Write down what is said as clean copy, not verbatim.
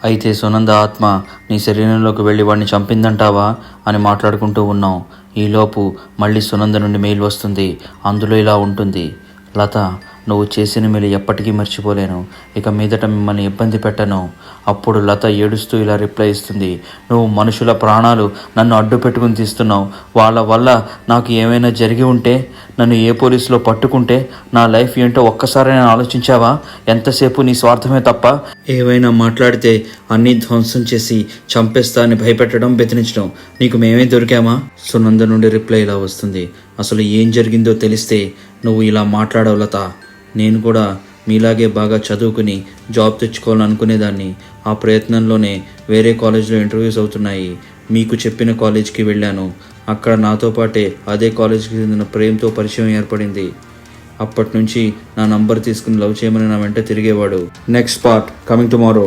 అయితే సునంద ఆత్మ నీ శరీరంలోకి వెళ్ళి వాడిని చంపిందంటావా అని మాట్లాడుకుంటూ ఉన్నాం. ఈలోపు మళ్ళీ సునంద నుండి మెయిల్ వస్తుంది. అందులో ఇలా ఉంటుంది: లత, నువ్వు చేసిన మేలు ఎప్పటికీ మర్చిపోలేను. ఇక మీదట మిమ్మల్ని ఇబ్బంది పెట్టను. అప్పుడు లత ఏడుస్తూ ఇలా రిప్లై ఇస్తుంది: నువ్వు మనుషుల ప్రాణాలు నన్ను అడ్డు పెట్టుకుని తీస్తున్నావు. వాళ్ళ వల్ల నాకు ఏమైనా జరిగి ఉంటే, నన్ను ఏ పోలీసులో పట్టుకుంటే నా లైఫ్ ఏంటో ఒక్కసారైనా ఆలోచించావా? ఎంతసేపు నీ స్వార్థమే తప్ప. ఏవైనా మాట్లాడితే అన్నీ ధ్వంసం చేసి చంపేస్తా అని భయపెట్టడం, బెదిరించడం. నీకు మేమే దొరికామా? సునంద నుండి రిప్లై ఇలా వస్తుంది: అసలు ఏం జరిగిందో తెలిస్తే నువ్వు ఇలా మాట్లాడవు లత. నేను కూడా మీలాగే బాగా చదువుకుని జాబ్ తెచ్చుకోవాలని అనుకునేదాన్ని. ఆ ప్రయత్నంలోనే వేరే కాలేజ్లో ఇంటర్వ్యూస్ అవుతున్నాయి. మీకు చెప్పిన కాలేజ్కి వెళ్ళాను. అక్కడ నాతో పాటే అదే కాలేజ్కి చెందిన ప్రేమ్తో పరిచయం ఏర్పడింది. అప్పటి నుంచి నా నంబర్ తీసుకుని లవ్ చేయమని నా వెంట తిరిగేవాడు. Next part coming tomorrow.